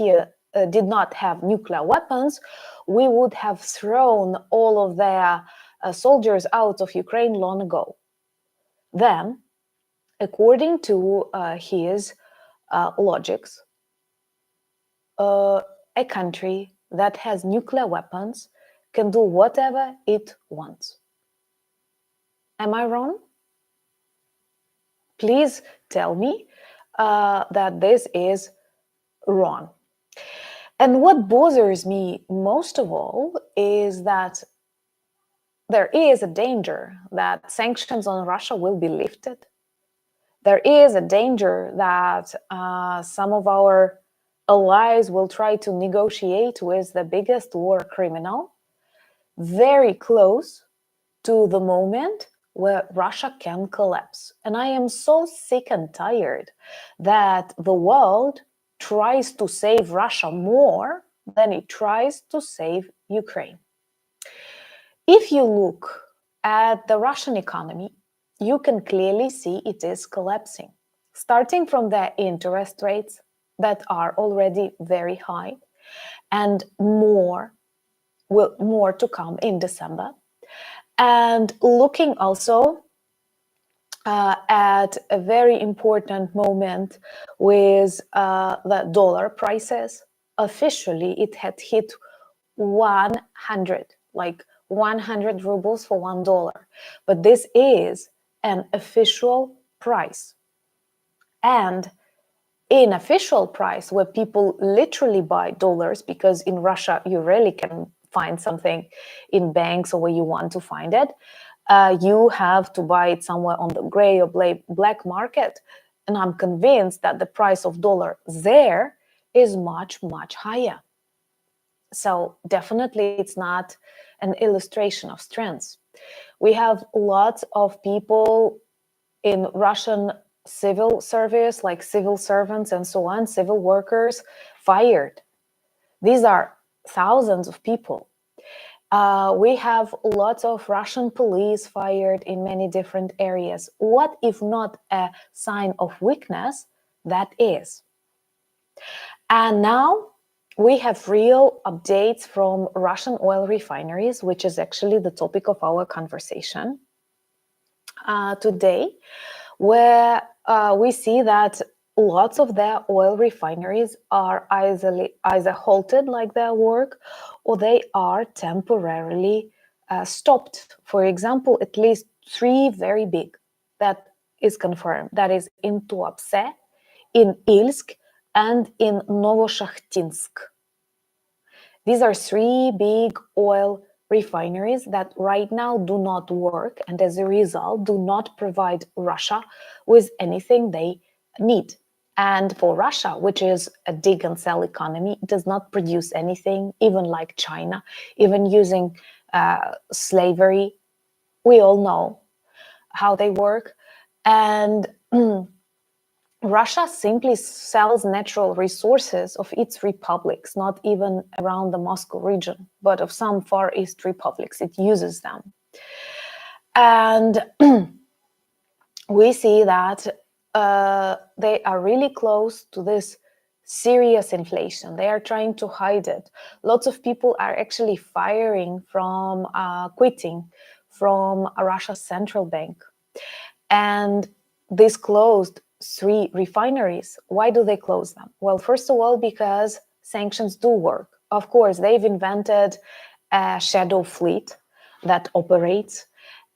here did not have nuclear weapons, we would have thrown all of their soldiers out of Ukraine long ago. Then, according to his logics, a country that has nuclear weapons can do whatever it wants. Am I wrong? Please tell me that this is wrong. And what bothers me most of all is that there is a danger that sanctions on Russia will be lifted. There is a danger that some of our allies will try to negotiate with the biggest war criminal, very close to the moment where Russia can collapse. And I am so sick and tired that the world tries to save Russia more than it tries to save Ukraine. If you look at the Russian economy, you can clearly see it is collapsing, starting from the interest rates that are already very high, and more to come in December. And looking also at a very important moment with the dollar prices. Officially, it had hit 100, like 100 rubles for $1. But this is an official price. And in official price, where people literally buy dollars, because in Russia, you rarely can find something in banks or where you want to find it, you have to buy it somewhere on the gray or black market. And I'm convinced that the price of dollar there is much, much higher. So definitely it's not an illustration of strength. We have lots of people in Russian civil service, like civil servants and so on, civil workers, fired. These are thousands of people. We have lots of Russian police fired in many different areas. What if not a sign of weakness? That is. And now we have real updates from Russian oil refineries, which is actually the topic of our conversation today, where we see that lots of their oil refineries are either halted like their work, or they are temporarily stopped. For example, at least 3 very big, that is confirmed. That is in Tuapse, in Ilsk, and in Novoshakhtinsk. These are 3 big oil refineries that right now do not work, and as a result do not provide Russia with anything they need. And for Russia, which is a dig and sell economy, does not produce anything, even like China, even using slavery. We all know how they work. And Russia simply sells natural resources of its republics, not even around the Moscow region, but of some Far East republics. It uses them. And we see that they are really close to this serious inflation. They are trying to hide it. Lots of people are actually quitting from Russia's central bank. And this closed 3 refineries. Why do they close them? Well, first of all, because sanctions do work. Of course, they've invented a shadow fleet that operates.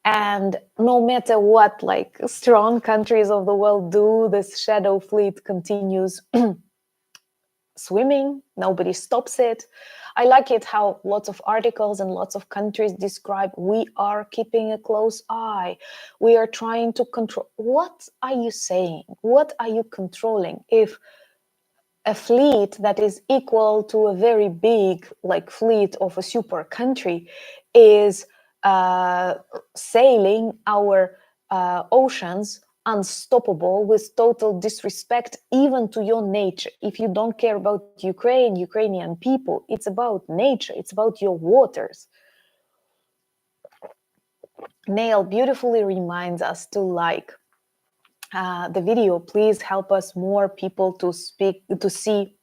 And no matter what, like, strong countries of the world do, this shadow fleet continues swimming. Nobody stops it. I like it how lots of articles and lots of countries describe, we are keeping a close eye. We are trying to control. What are you saying? What are you controlling? If a fleet that is equal to a very big, like, fleet of a super country is sailing our oceans unstoppable with total disrespect even to your nature. If you don't care about Ukraine, Ukrainian people, it's about nature, it's about your waters. Nail beautifully reminds us to like the video. Please help us more people to see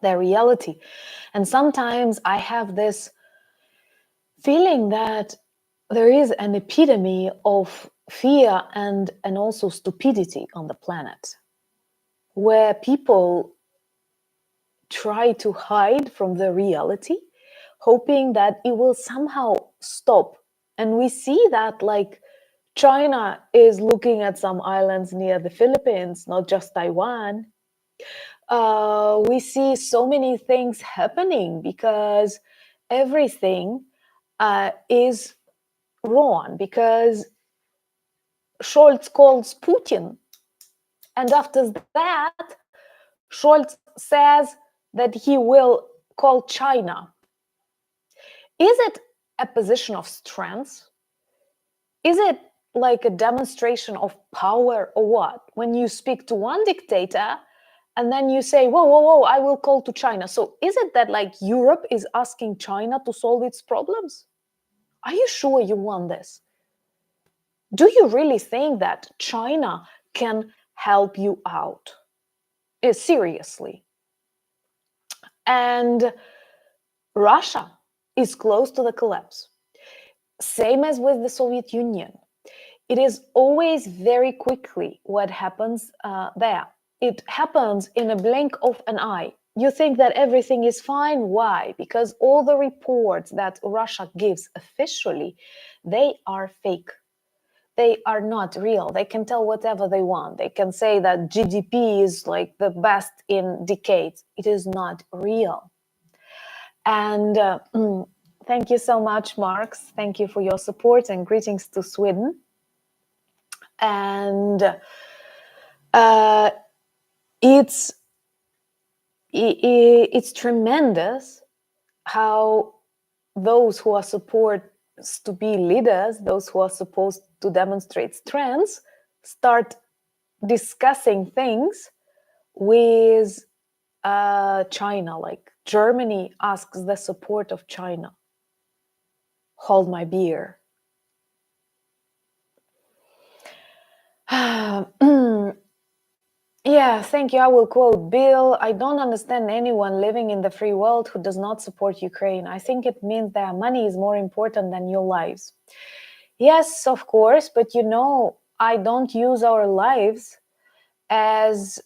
their reality. And sometimes I have this feeling that there is an epidemic of fear and also stupidity on the planet, where people try to hide from the reality, hoping that it will somehow stop. And we see that, like, China is looking at some islands near the Philippines, not just Taiwan. We see so many things happening because everything is wrong, because Scholz calls Putin, and after that, Scholz says that he will call China. Is it a position of strength? Is it like a demonstration of power or what? When you speak to one dictator and then you say, whoa, whoa, whoa, I will call to China. So is it that like Europe is asking China to solve its problems? Are you sure you want this? Do you really think that China can help you out? Seriously. And Russia is close to the collapse. Same as with the Soviet Union. It is always very quickly what happens there. It happens in a blink of an eye. You think that everything is fine. Why? Because all the reports that Russia gives officially, they are fake. They are not real. They can tell whatever they want. They can say that GDP is like the best in decades. It is not real. And thank you so much, Marx. Thank you for your support and greetings to Sweden. And it's tremendous how those who are supposed to be leaders, those who are supposed to demonstrate strengths, start discussing things with China. Like Germany asks the support of China. Hold my beer. Yeah, thank you. I will quote Bill. I don't understand anyone living in the free world who does not support Ukraine. I think it means that money is more important than your lives. Yes, of course, but you know, I don't use our lives as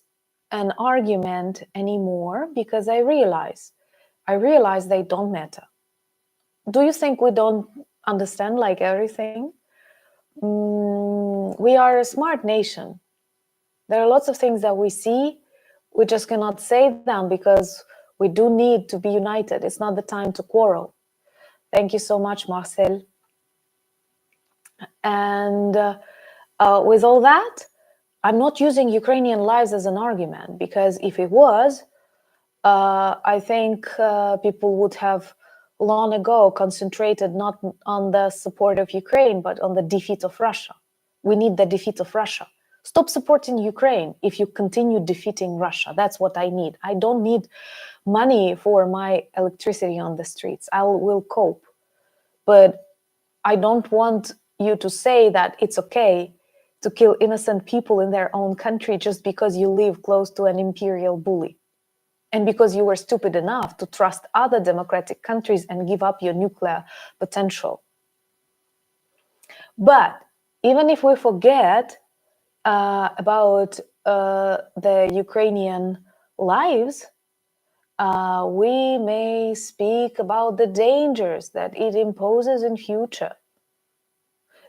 an argument anymore because I realize they don't matter. Do you think we don't understand like everything? We are a smart nation. There are lots of things that we see, we just cannot say them because we do need to be united. It's not the time to quarrel. Thank you so much, Marcel. And with all that, I'm not using Ukrainian lives as an argument, because if it was, I think people would have long ago concentrated not on the support of Ukraine, but on the defeat of Russia. We need the defeat of Russia. Stop supporting Ukraine if you continue defeating Russia. That's what I need. I don't need money for my electricity on the streets. I will cope. But I don't want you to say that it's okay to kill innocent people in their own country just because you live close to an imperial bully. And because you were stupid enough to trust other democratic countries and give up your nuclear potential. But even if we forget about the Ukrainian lives, we may speak about the dangers that it imposes in future.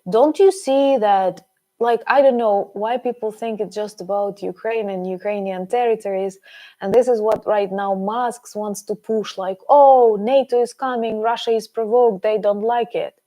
Don't you see that, like, I don't know why people think it's just about Ukraine and Ukrainian territories, and this is what right now Musk wants to push, like, oh, NATO is coming, Russia is provoked, they don't like it.